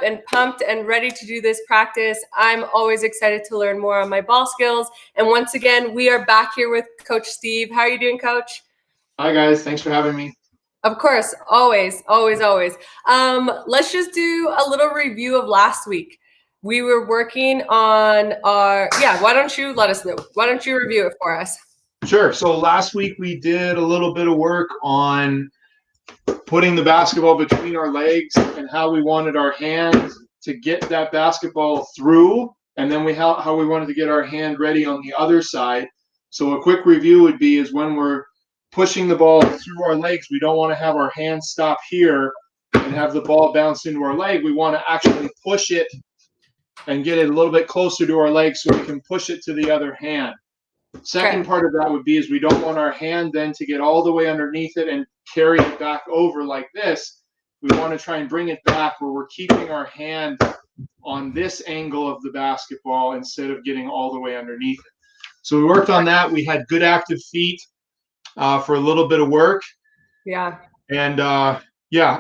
and pumped and ready to do this practice. I'm always excited to learn more on my ball skills. And once again, we are back here with Coach Steve. How are you doing, Coach? Hi, guys. Thanks for having me. Of course, always. Let's just do a little review of last week. We were working on why don't you let us know? Why don't you review it for us? Sure. So last week we did a little bit of work on putting the basketball between our legs and how we wanted our hand to get that basketball through, and then how we wanted to get our hand ready on the other side. So a quick review would be is when we're pushing the ball through our legs, we don't want to have our hand stop here and have the ball bounce into our leg. We want to actually push it and get it a little bit closer to our leg so we can push it to the other hand. Second part of that would be is we don't want our hand then to get all the way underneath it and carry it back over like this. We want to try and bring it back where we're keeping our hand on this angle of the basketball instead of getting all the way underneath it. So we worked on that. We had good active feet for a little bit of work. Yeah. And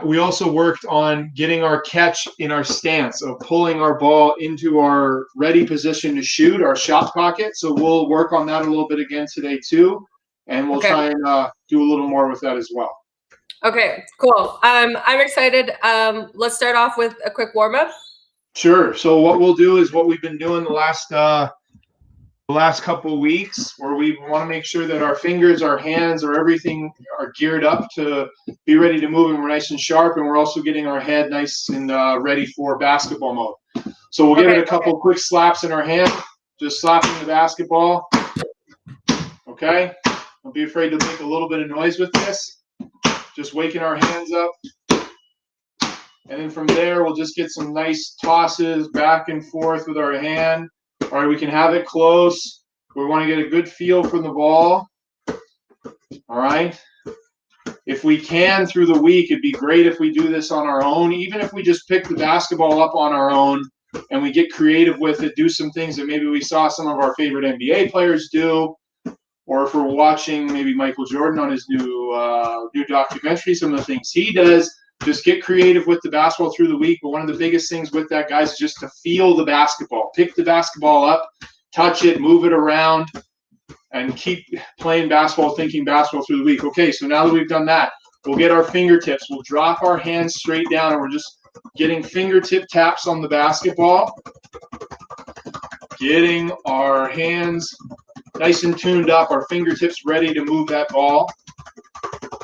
we also worked on getting our catch in our stance of pulling our ball into our ready position to shoot, our shot pocket. So we'll work on that a little bit again today too. And we'll try and do a little more with that as well. Okay, cool. I'm excited. Let's start off with a quick warm-up. Sure. So what we'll do is what we've been doing the last couple of weeks, where we want to make sure that our fingers, our hands, or everything are geared up to be ready to move, and we're nice and sharp, and we're also getting our head nice and ready for basketball mode. So we'll give it a couple quick slaps in our hand, just slapping the basketball. Okay? Don't be afraid to make a little bit of noise with this. Just waking our hands up. And then from there, we'll just get some nice tosses back and forth with our hand. All right, we can have it close. We want to get a good feel for the ball. All right. If we can through the week, it'd be great if we do this on our own. Even if we just pick the basketball up on our own and we get creative with it, do some things that maybe we saw some of our favorite NBA players do. Or if we're watching maybe Michael Jordan on his new documentary, some of the things he does, just get creative with the basketball through the week. But one of the biggest things with that, guys, is just to feel the basketball. Pick the basketball up, touch it, move it around, and keep playing basketball, thinking basketball through the week. Okay, so now that we've done that, we'll get our fingertips. We'll drop our hands straight down, and we're just getting fingertip taps on the basketball. Getting our hands nice and tuned up, our fingertips ready to move that ball.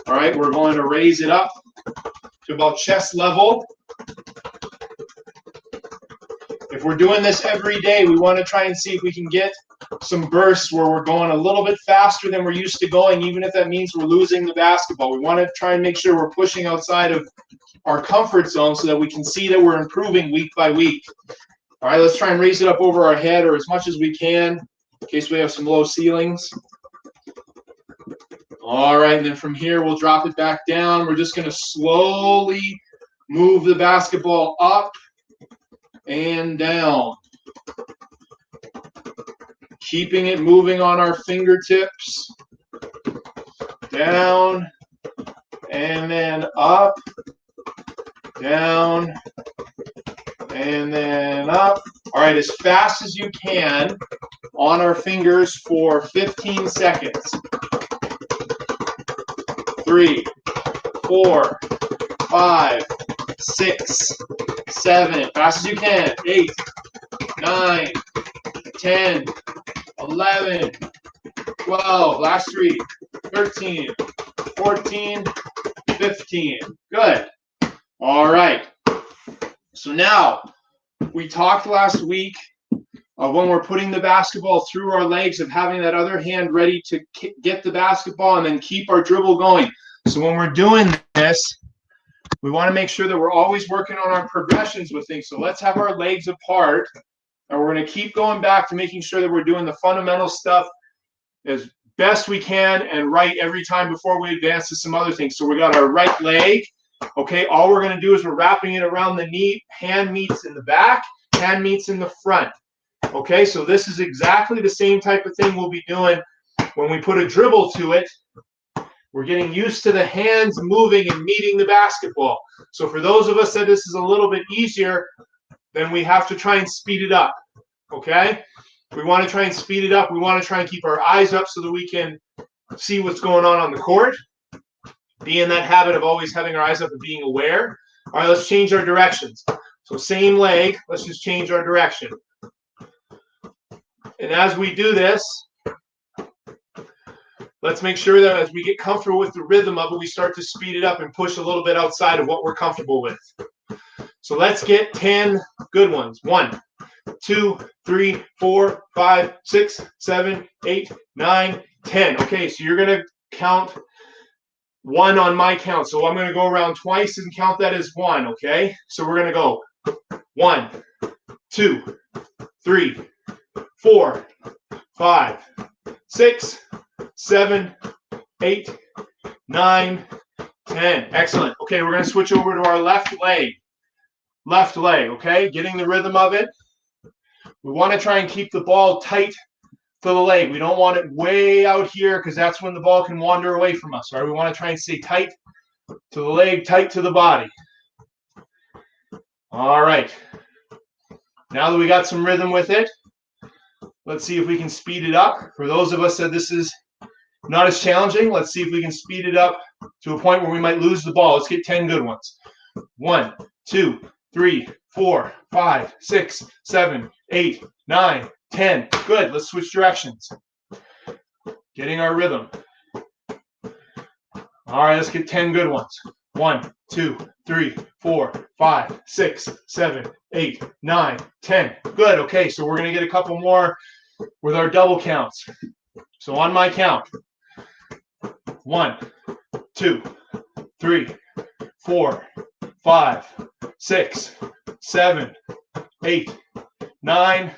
All right, we're going to raise it up to about chest level. If we're doing this every day, we want to try and see if we can get some bursts where we're going a little bit faster than we're used to going, even if that means we're losing the basketball. We want to try and make sure we're pushing outside of our comfort zone so that we can see that we're improving week by week. All right, let's try and raise it up over our head or as much as we can in case we have some low ceilings. All right, and then from here, we'll drop it back down. We're just going to slowly move the basketball up and down. Keeping it moving on our fingertips. Down and then up. Down and then up. All right, as fast as you can on our fingers for 15 seconds. 3, 4, 5, 6, 7, fast as you can. 8, 9, 10, 11, 12, last 3, 13, 14, 15. Good. All right. So now, we talked last week when we're putting the basketball through our legs of having that other hand ready to get the basketball and then keep our dribble going. So when we're doing this, we want to make sure that we're always working on our progressions with things. So let's have our legs apart, and we're going to keep going back to making sure that we're doing the fundamental stuff as best we can and right every time before we advance to some other things. So we got our right leg. Okay, all we're going to do is we're wrapping it around the knee. Hand meets in the back, hand meets in the front. Okay, so this is exactly the same type of thing we'll be doing when we put a dribble to it. We're getting used to the hands moving and meeting the basketball. So for those of us that this is a little bit easier, then we have to try and speed it up, okay? We want to try and speed it up. We want to try and keep our eyes up so that we can see what's going on the court. Be in that habit of always having our eyes up and being aware. All right, let's change our directions. So same leg, let's just change our direction. And as we do this, let's make sure that as we get comfortable with the rhythm of it, we start to speed it up and push a little bit outside of what we're comfortable with. So let's get 10 good ones. 1, 2, 3, 4, 5, 6, 7, 8, 9, 10. Okay, so you're going to count 1 on my count. So I'm going to go around twice and count that as 1, okay? So we're going to go 1, 2, 3, 4, 5, 6, 7, 8, 9, 10. Excellent. Okay, we're going to switch over to our left leg. Left leg, okay? Getting the rhythm of it. We want to try and keep the ball tight to the leg. We don't want it way out here because that's when the ball can wander away from us, right? We want to try and stay tight to the leg, tight to the body. All right. Now that we got some rhythm with it, let's see if we can speed it up. For those of us that this is not as challenging, let's see if we can speed it up to a point where we might lose the ball. Let's get 10 good ones. 1, 2, 3, 4, 5, 6, 7, 8, 9, 10. Good. Let's switch directions. Getting our rhythm. All right, let's get 10 good ones. 1, 2, 3, 4, 5, 6, 7, 8, 9, 10. Good. Okay, so we're going to get a couple more with our double counts. So on my count. 1, 2, 3, 4, 5, 6, 7, 8, 9,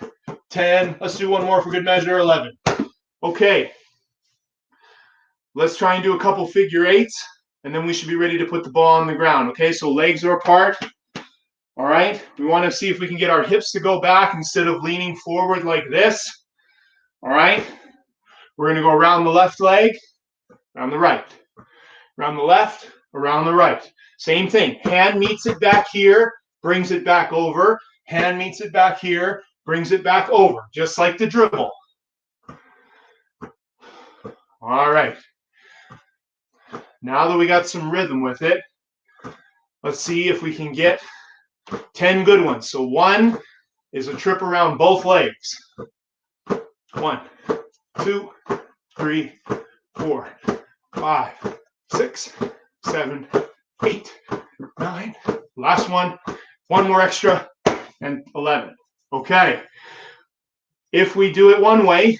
10. Let's do one more for good measure, 11. Okay. Let's try and do a couple figure eights, and then we should be ready to put the ball on the ground. Okay, so legs are apart. All right. We want to see if we can get our hips to go back instead of leaning forward like this. All right. We're going to go around the left leg, around the right. Around the left, around the right. Same thing. Hand meets it back here, brings it back over. Hand meets it back here, brings it back over, just like the dribble. All right. Now that we got some rhythm with it, let's see if we can get 10 good ones. So 1 is a trip around both legs. 1, 2, 3, 4, 5, 6, 7, 8, 9. Last one. 1 more extra, and 11. Okay. If we do it one way,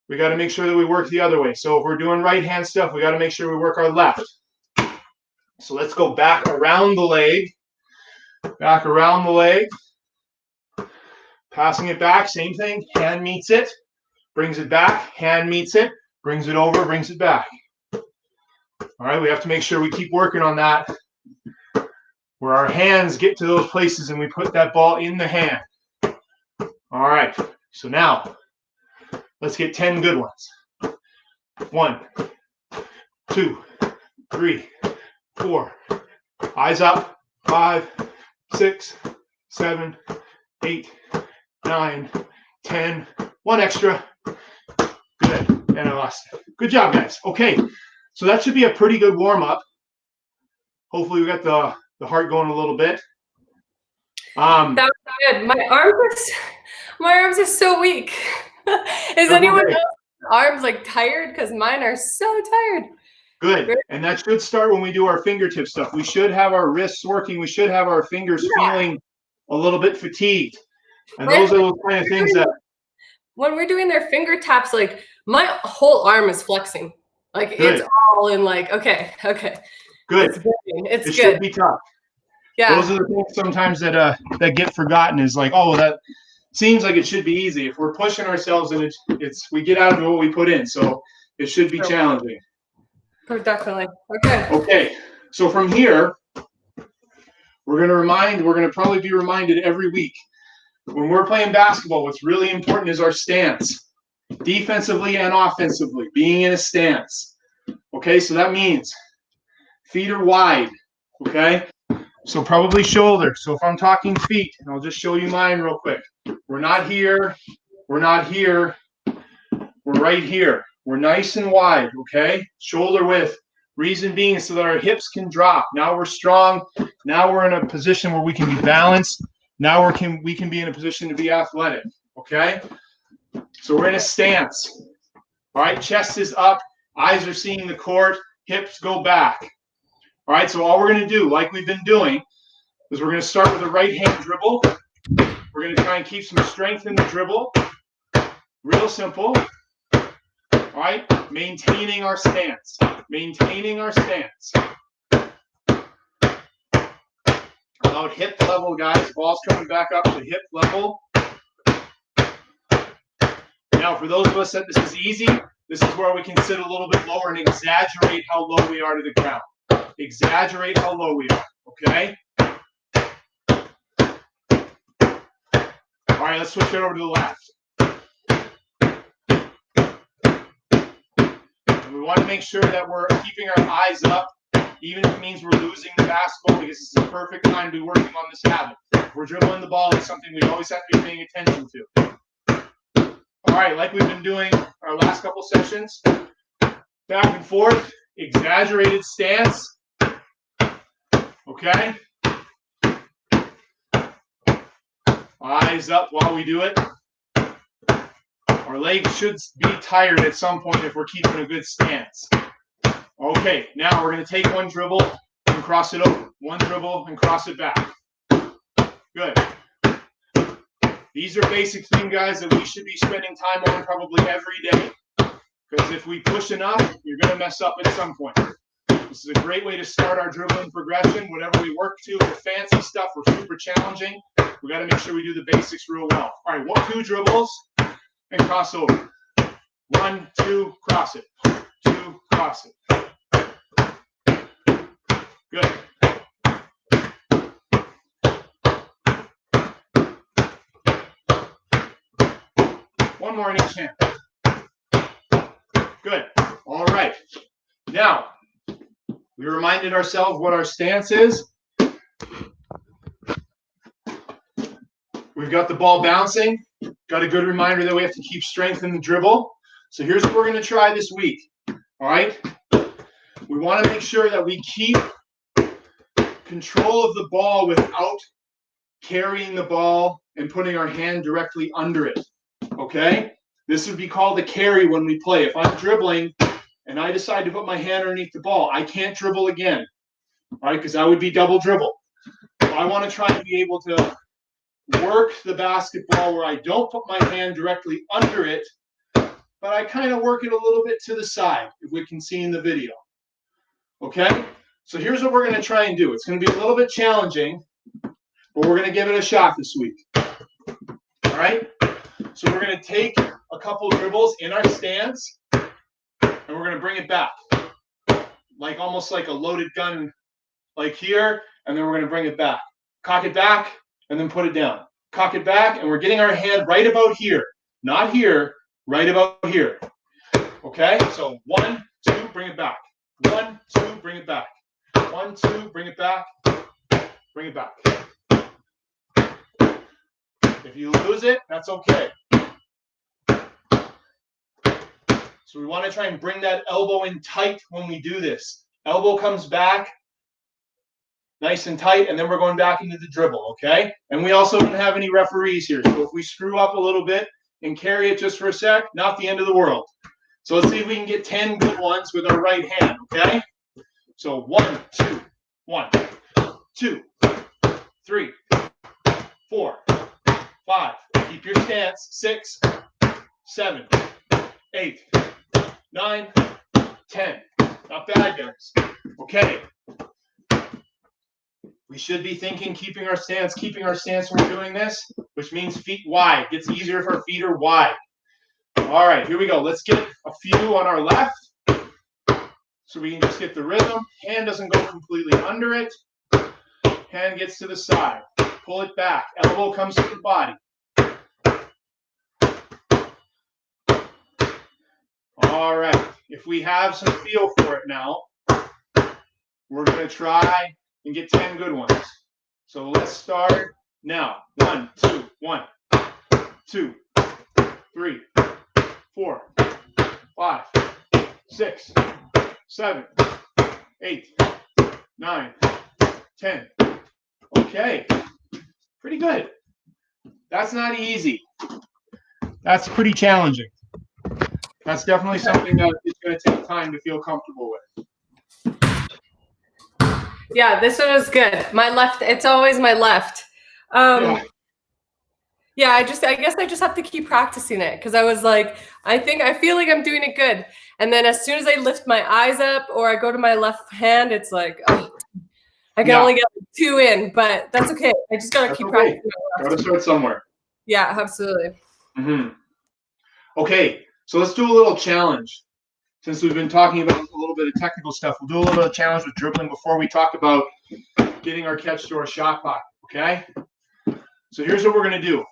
we got to make sure that we work the other way. So if we're doing right hand stuff, we got to make sure we work our left. So let's go back around the leg. Back around the leg. Passing it back, same thing. Hand meets it, brings it back. Hand meets it, brings it over, brings it back. All right, we have to make sure we keep working on that, where our hands get to those places and we put that ball in the hand. All right, so now let's get 10 good ones. 1, 2, 3, 4. Eyes up. 5, 6, 7, 8, 9, 10. 1 extra. Good. And I lost it. Good job, guys. Okay, so that should be a pretty good warm-up. Hopefully we got the heart going a little bit. That was good. My arms are so weak. Is anyone else's arms like tired? Because mine are so tired. Good. And that should start when we do our fingertip stuff. We should have our wrists working. We should have our fingers feeling a little bit fatigued. And those are those kind of things that when we're doing their finger taps, like my whole arm is flexing. Like it's all in like, okay. Good. It's it good. Should be tough. Yeah. Those are the things sometimes that get forgotten is like, oh, well, that seems like it should be easy. If we're pushing ourselves and we get out of what we put in. So it should be challenging. Oh, definitely. Okay. Okay. So from here, we're going to probably be reminded every week when we're playing basketball, what's really important is our stance, defensively and offensively, being in a stance. Okay. So that means feet are wide. Okay. So probably shoulder. So if I'm talking feet, and I'll just show you mine real quick. We're not here. We're not here. We're right here. We're nice and wide, okay? Shoulder width. Reason being is so that our hips can drop. Now we're strong. Now we're in a position where we can be balanced. Now we can be in a position to be athletic, okay? So we're in a stance. All right, chest is up. Eyes are seeing the court. Hips go back. All right, so all we're going to do, like we've been doing, is we're going to start with a right hand dribble. We're going to try and keep some strength in the dribble. Real simple. All right, maintaining our stance. Maintaining our stance. About hip level, guys. Ball's coming back up to hip level. Now, for those of us that this is easy, this is where we can sit a little bit lower and exaggerate how low we are to the ground. Exaggerate how low we are, okay? All right, let's switch it over to the left. And we want to make sure that we're keeping our eyes up, even if it means we're losing the basketball, because this is a perfect time to be working on this habit. If we're dribbling the ball, it's something we always have to be paying attention to. All right, like we've been doing our last couple sessions, back and forth, exaggerated stance, okay? Eyes up while we do it. Our legs should be tired at some point if we're keeping a good stance. Okay, now we're going to take one dribble and cross it over. One dribble and cross it back. Good. These are basic things, guys, that we should be spending time on probably every day. Because if we push enough, you're going to mess up at some point. This is a great way to start our dribbling progression. Whatever we work to, the fancy stuff, we're super challenging. We got to make sure we do the basics real well. All right, 2 dribbles and cross over. 1, 2, cross it. 2, cross it. Good. One more in each hand. Good. All right. Now, we reminded ourselves what our stance is. We've got the ball bouncing. Got a good reminder that we have to keep strength in the dribble. So here's what we're going to try this week. All right? We want to make sure that we keep control of the ball without carrying the ball and putting our hand directly under it. Okay? This would be called a carry when we play. If I'm dribbling and I decide to put my hand underneath the ball, I can't dribble again. All right? Because that would be double dribble. So I want to try to be able to work the basketball where I don't put my hand directly under it, but I kind of work it a little bit to the side, if we can see in the video. Okay? So here's what we're going to try and do. It's going to be a little bit challenging, but we're going to give it a shot this week. All right? So we're going to take a couple dribbles in our stance, and we're going to bring it back. Like almost like a loaded gun, like here, and then we're going to bring it back. Cock it back, and then put it down. Cock it back, and we're getting our hand right about here. Not here, right about here. Okay? So 1, 2, bring it back. 1, 2, bring it back. 1, 2, bring it back. Bring it back. If you lose it, that's okay. So we want to try and bring that elbow in tight when we do this. Elbow comes back nice and tight, and then we're going back into the dribble, okay? And we also don't have any referees here, so if we screw up a little bit and carry it just for a sec, not the end of the world. So let's see if we can get 10 good ones with our right hand, okay? So 1, 2, 1, 2, 3, 4, 5. Keep your stance. 6, 7, 8, 9, 10. Not bad, guys. Okay. We should be thinking keeping our stance when we're doing this, which means feet wide. It gets easier if our feet are wide. All right, here we go. Let's get a few on our left so we can just get the rhythm. Hand doesn't go completely under it. Hand gets to the side. Pull it back. Elbow comes to the body. All right. If we have some feel for it now, we're going to try and get 10 good ones. So let's start now. 1, 2, 1, 2, 3, 4, 5, 6, 7, 8, 9, 10. Okay, pretty good. That's not easy. That's pretty challenging. That's definitely something that is going to take time to feel comfortable with. Yeah, this one was good. My left, it's always my left. Yeah, I guess I just have to keep practicing it because I was like, I feel like I'm doing it good. And then as soon as I lift my eyes up or I go to my left hand, it's like, oh, I can only get 2 in, but that's okay. I just got to keep practicing. Got to start somewhere. Yeah, absolutely. Okay, so let's do a little challenge. Since we've been talking about a little bit of technical stuff, we'll do a little bit of challenge with dribbling before we talk about getting our catch to our shot clock, okay? So here's what we're going to do.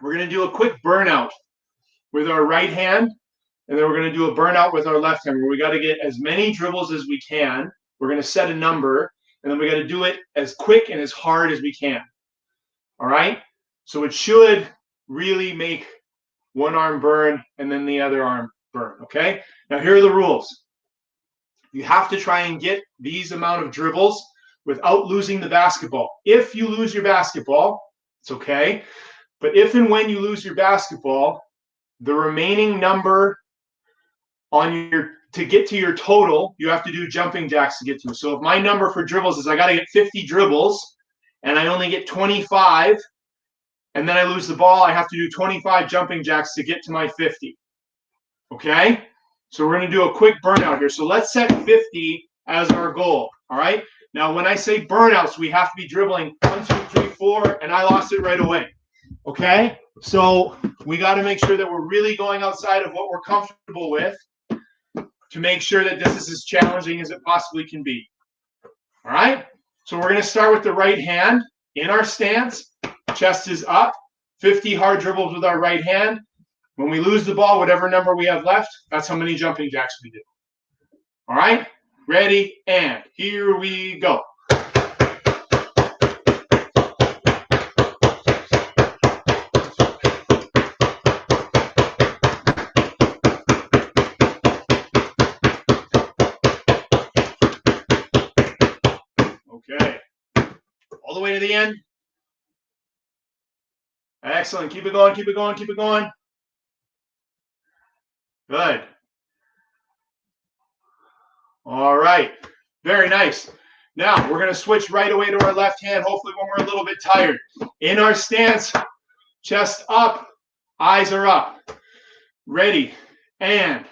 We're going to do a quick burnout with our right hand, and then we're going to do a burnout with our left hand where we got to get as many dribbles as we can. We're going to set a number, and then we got to do it as quick and as hard as we can. All right? So it should really make one arm burn and then the other arm burn, okay? Now here are the rules. You have to try and get these amount of dribbles without losing the basketball. If you lose your basketball, it's okay. But if and when you lose your basketball, the remaining number on to get to your total, you have to do jumping jacks to get to. So if my number for dribbles is I got to get 50 dribbles and I only get 25, and then I lose the ball, I have to do 25 jumping jacks to get to my 50. Okay? So we're going to do a quick burnout here. So let's set 50 as our goal. All right? Now, when I say burnouts, we have to be dribbling 1, 2, 3, 4, and I lost it right away. Okay? So we got to make sure that we're really going outside of what we're comfortable with to make sure that this is as challenging as it possibly can be. All right? So we're going to start with the right hand in our stance. Chest is up. 50 hard dribbles with our right hand. When we lose the ball, whatever number we have left, that's how many jumping jacks we do. All right? Ready, and here we go. Okay. All the way to the end. Excellent. Keep it going, keep it going, keep it going. Good. All right. Very nice. Now, we're going to switch right away to our left hand, hopefully when we're a little bit tired. In our stance, chest up, eyes are up. Ready, and.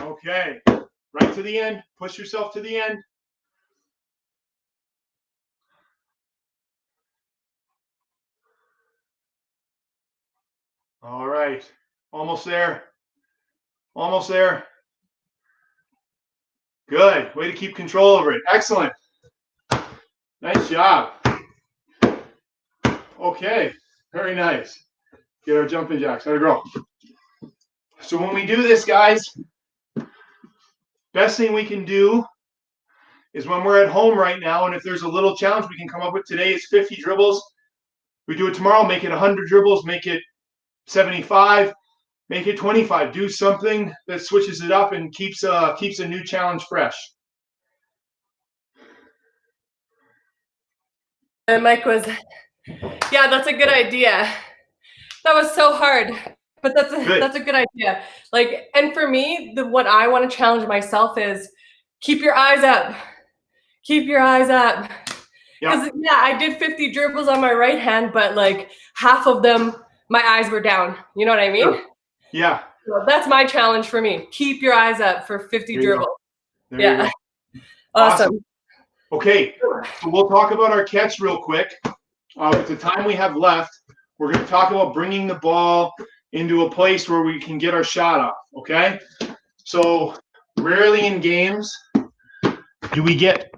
Okay, right to the end. Push yourself to the end. All right, almost there. Almost there. Good. Way to keep control over it. Excellent. Nice job. Okay, very nice. Get our jumping jacks. How to grow. So when we do this, guys, best thing we can do is when we're at home right now, and if there's a little challenge we can come up with today is 50 dribbles. We do it tomorrow, make it 100 dribbles, make it 75, make it 25. Do something that switches it up and keeps a new challenge fresh. And Mike was, yeah, that's a good idea. That was so hard, but that's a good idea. Like, and for me, what I want to challenge myself is keep your eyes up. Keep your eyes up. Because yeah, I did 50 dribbles on my right hand, but like half of them, my eyes were down. You know what I mean? Sure. Yeah. So that's my challenge for me. Keep your eyes up for 50 dribbles. Yeah. Awesome. Okay, so we'll talk about our catch real quick. With the time we have left, we're going to talk about bringing the ball into a place where we can get our shot off, okay? So rarely in games do we get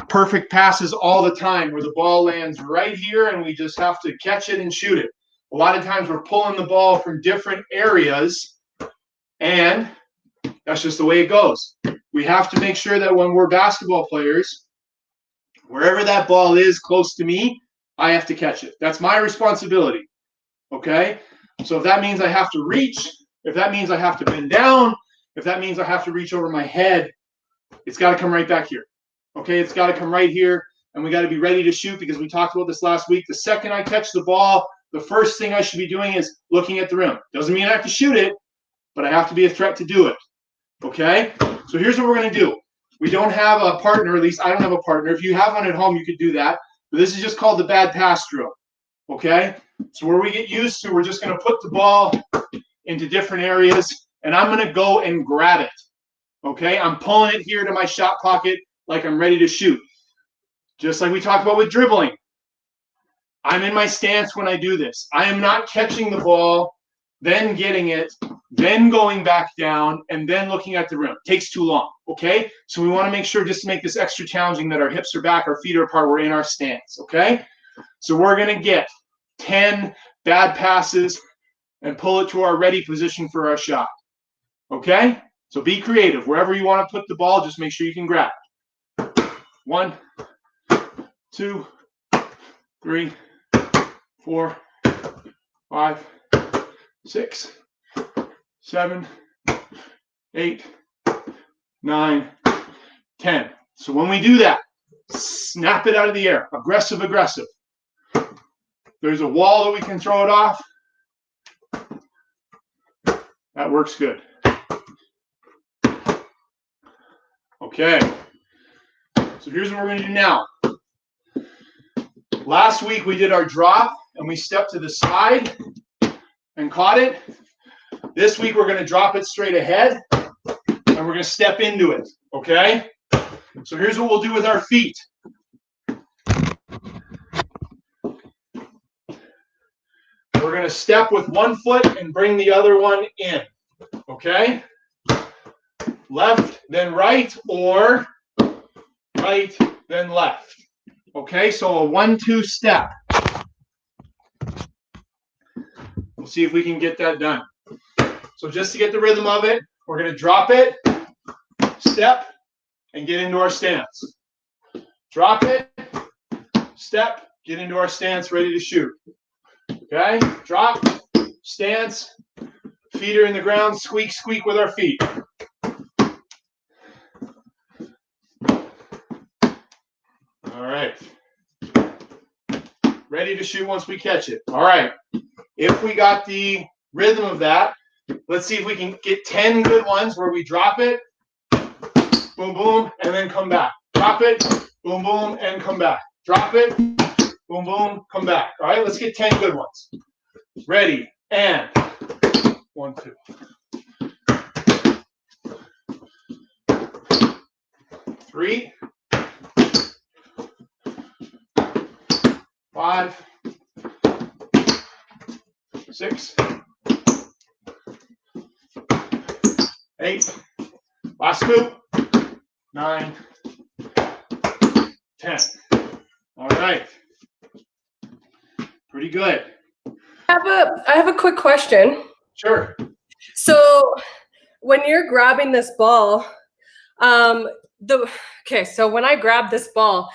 perfect passes all the time where the ball lands right here and we just have to catch it and shoot it. A lot of times we're pulling the ball from different areas, and that's just the way it goes. We have to make sure that when we're basketball players, wherever that ball is close to me, I have to catch it. That's my responsibility, okay? So if that means I have to reach, if that means I have to bend down, if that means I have to reach over my head, it's got to come right back here, okay? It's got to come right here, and we got to be ready to shoot because we talked about this last week. The second I catch the ball, the first thing I should be doing is looking at the rim. Doesn't mean I have to shoot it, but I have to be a threat to do it, okay? So here's what we're going to do. We don't have a partner, at least I don't have a partner. If you have one at home, you could do that. But this is just called the bad pass drill, okay? So where we get used to, we're just going to put the ball into different areas, and I'm going to go and grab it, okay? I'm pulling it here to my shot pocket like I'm ready to shoot. Just like we talked about with dribbling. I'm in my stance when I do this. I am not catching the ball, then getting it, then going back down, and then looking at the rim. It takes too long, okay? So we want to make sure, just to make this extra challenging, that our hips are back, our feet are apart, we're in our stance, okay? So we're going to get 10 bad passes and pull it to our ready position for our shot, okay? So be creative. Wherever you want to put the ball, just make sure you can grab it. 1, 2, 3, 4, 5, 6, 7, 8, 9, 10. So when we do that, snap it out of the air. Aggressive, aggressive. There's a wall that we can throw it off. That works good. Okay. So here's what we're going to do now. Last week we did our drop and we stepped to the side and caught it. This week we're going to drop it straight ahead and we're going to step into it, okay? So here's what we'll do with our feet. We're going to step with one foot and bring the other one in, okay? Left, then right, or right, then left. Okay, so a 1-2 step. We'll see if we can get that done. So just to get the rhythm of it, we're going to drop it, step, and get into our stance. Drop it, step, get into our stance, ready to shoot. Okay, drop, stance, feet are in the ground, squeak, squeak with our feet. All right. Ready to shoot once we catch it. All right. If we got the rhythm of that, let's see if we can get 10 good ones where we drop it, boom, boom, and then come back. Drop it, boom, boom, and come back. Drop it, boom, boom, come back. All right, let's get 10 good ones. Ready, and 1, 2. 3, 5, 6, 8, last scoop, 9, 10. All right. Pretty good. I have a quick question. Sure. So when you're grabbing this ball, so when I grab this ball,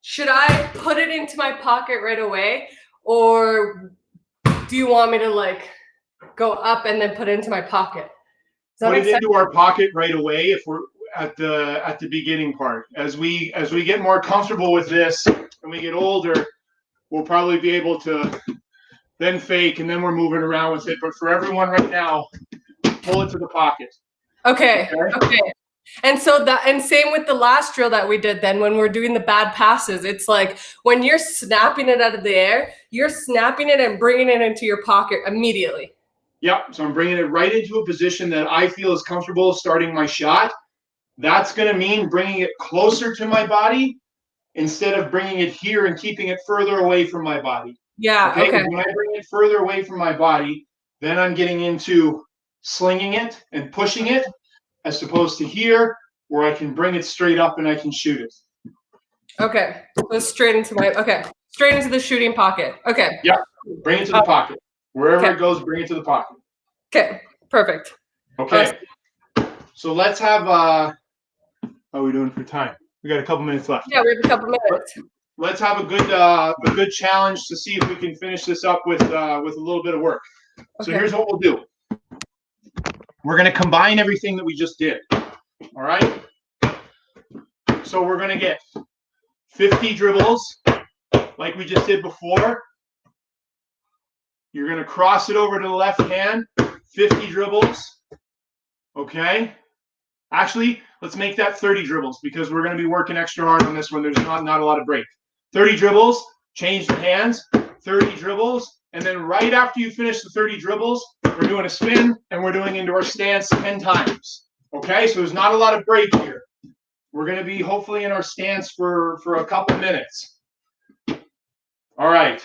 should I put it into my pocket right away, or do you want me to like go up and then put it into my pocket? Put it into our pocket right away if we're at the beginning part. As we get more comfortable with this and we get older, we'll probably be able to then fake, and then we're moving around with it. But for everyone right now, pull it to the pocket. Okay. And so same with the last drill that we did then when we're doing the bad passes. It's like when you're snapping it out of the air, you're snapping it and bringing it into your pocket immediately. Yep. So I'm bringing it right into a position that I feel is comfortable starting my shot. That's going to mean bringing it closer to my body instead of bringing it here and keeping it further away from my body. Yeah. Okay. When I bring it further away from my body, then I'm getting into slinging it and pushing it, as opposed to here where I can bring it straight up and I can shoot it. Okay. So straight into straight into the shooting pocket. Okay. Yeah. Bring it to the pocket. Wherever Okay. it goes, bring it to the pocket. Okay. Perfect. Okay. So let's have, how are we doing for time? We got a couple minutes left. Yeah, we have a couple minutes. Let's have a good challenge to see if we can finish this up with a little bit of work. So here's what we'll do. We're going to combine everything that we just did. All right. So we're going to get 50 dribbles like we just did before. You're going to cross it over to the left hand, 50 dribbles. Okay. Actually, let's make that 30 dribbles because we're going to be working extra hard on this one. There's not a lot of break. 30 dribbles, change the hands, 30 dribbles, and then right after you finish the 30 dribbles, we're doing a spin and we're doing into our stance 10 times. Okay, so there's not a lot of break here. We're going to be hopefully in our stance for a couple minutes. All right.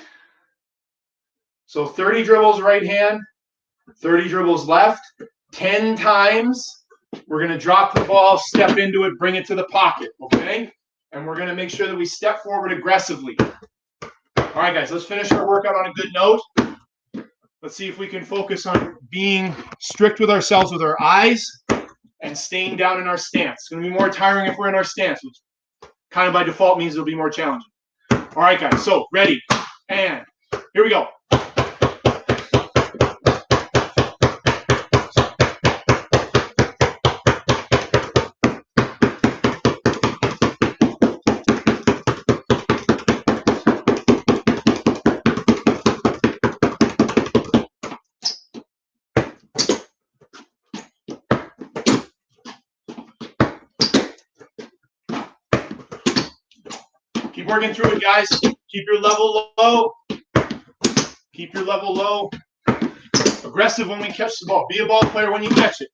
So 30 dribbles right hand, 30 dribbles left, 10 times. We're going to drop the ball, step into it, bring it to the pocket, okay? And we're going to make sure that we step forward aggressively. All right, guys, let's finish our workout on a good note. Let's see if we can focus on being strict with ourselves with our eyes and staying down in our stance. It's going to be more tiring if we're in our stance, which kind of by default means it'll be more challenging. All right, guys, so ready, and here we go. Keep working through it, guys. Keep your level low. Keep your level low. Aggressive when we catch the ball. Be a ball player when you catch it.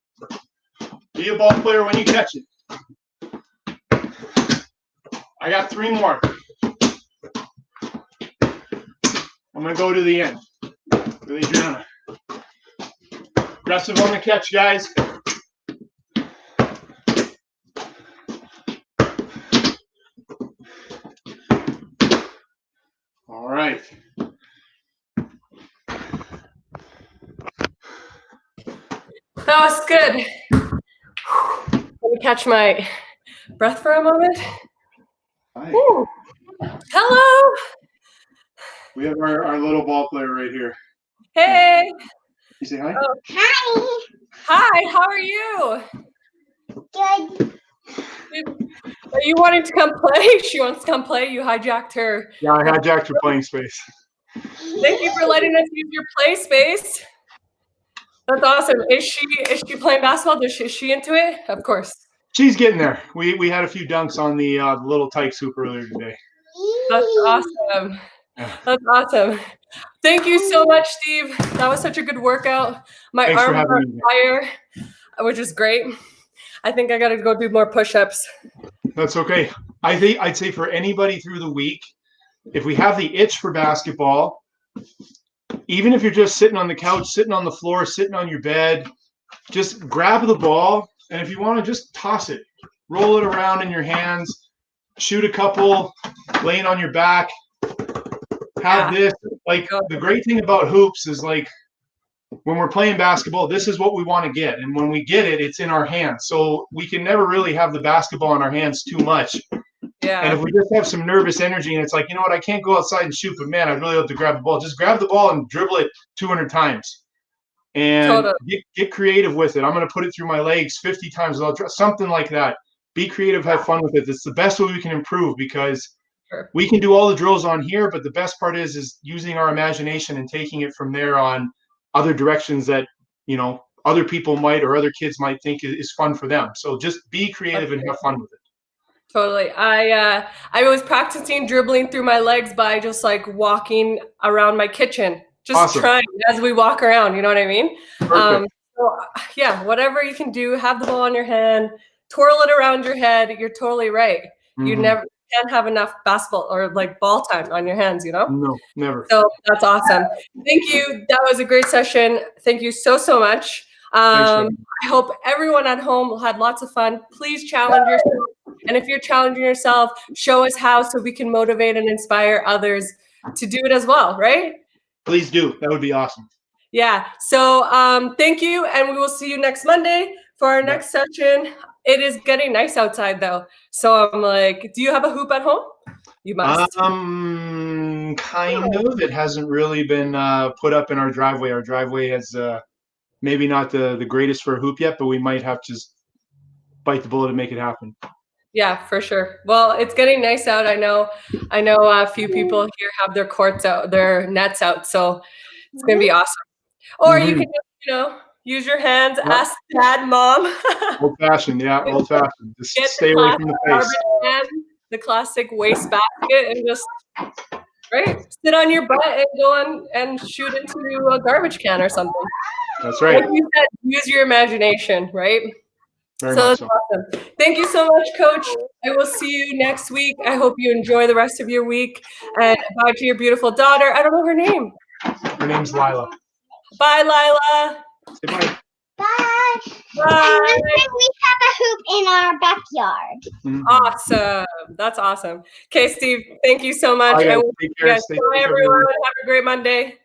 Be a ball player when you catch it. I got 3 more. I'm going to go to the end. Really, Adriana. Aggressive on the catch, guys. All right. That was good. Let me catch my breath for a moment. Hi. Ooh. Hello. We have our little ball player right here. Hey. You say hi? Oh. Hi. Hi, how are you? Good. Are you wanting to come play? She wants to come play. You hijacked her. Yeah, I hijacked her playing space. Thank you for letting us use your play space. That's awesome. Is she playing basketball? Is she into it? Of course. She's getting there. We had a few dunks on the little Tykes hoop earlier today. That's awesome. Yeah. That's awesome. Thank you so much, Steve. That was such a good workout. My Thanks for arms are having on me. fire, which is great. I think I got to go do more push-ups. That's okay. I'd say for anybody through the week, if we have the itch for basketball, even if you're just sitting on the couch, sitting on the floor, sitting on your bed, just grab the ball, and if you want to, just toss it. Roll it around in your hands, shoot a couple, laying on your back. Have this. Like, the great thing about hoops is, like, when we're playing basketball, this is what we want to get. And when we get it, it's in our hands. So we can never really have the basketball in our hands too much. Yeah. And if we just have some nervous energy and it's like, you know what, I can't go outside and shoot, but man, I'd really love to grab the ball. Just grab the ball and dribble it 200 times. And Totally. get creative with it. I'm going to put it through my legs 50 times. Something like that. Be creative, have fun with it. It's the best way we can improve because we can do all the drills on here, but the best part is using our imagination and taking it from there on other directions that, you know, other people might or other kids might think is fun for them. So just be creative and have fun with it. Totally. I was practicing dribbling through my legs by just like walking around my kitchen, just trying as we walk around. You know what I mean? Perfect. So yeah, whatever you can do, have the ball on your hand, twirl it around your head. You're totally right. Mm-hmm. You never can't have enough basketball or like ball time on your hands, you know? No, never. So that's awesome. Thank you. That was a great session. Thank you so much. I hope everyone at home had lots of fun. Please challenge yourself. And if you're challenging yourself, show us how so we can motivate and inspire others to do it as well, right? Please do. That would be awesome. Yeah. So thank you. And we will see you next Monday for our next session. It is getting nice outside though. So I'm like, do you have a hoop at home? You must. Kind of. It hasn't really been put up in our driveway. Our driveway has maybe not the greatest for a hoop yet, but we might have to just bite the bullet and make it happen. Yeah, for sure. Well, it's getting nice out. I know a few people here have their courts out, their nets out. So it's going to be awesome. Or you can just, use your hands, ask dad, mom. Old fashioned, yeah, old fashioned. Just Get stay away from the face. can, the classic waste basket, and just sit on your butt and go on and shoot into a garbage can or something. That's right. Like you said, use your imagination, right? Very So much that's so. awesome. Thank you so much, Coach. I will see you next week. I hope you enjoy the rest of your week. And bye to your beautiful daughter. I don't know her name. Her name's Lila. Bye, Lila. Say bye. Bye. Bye. And we have a hoop in our backyard. Awesome. That's awesome. Okay, Steve, thank you so much. Bye, guys. And Take care. Stay bye, safe, everyone. Have a great Monday.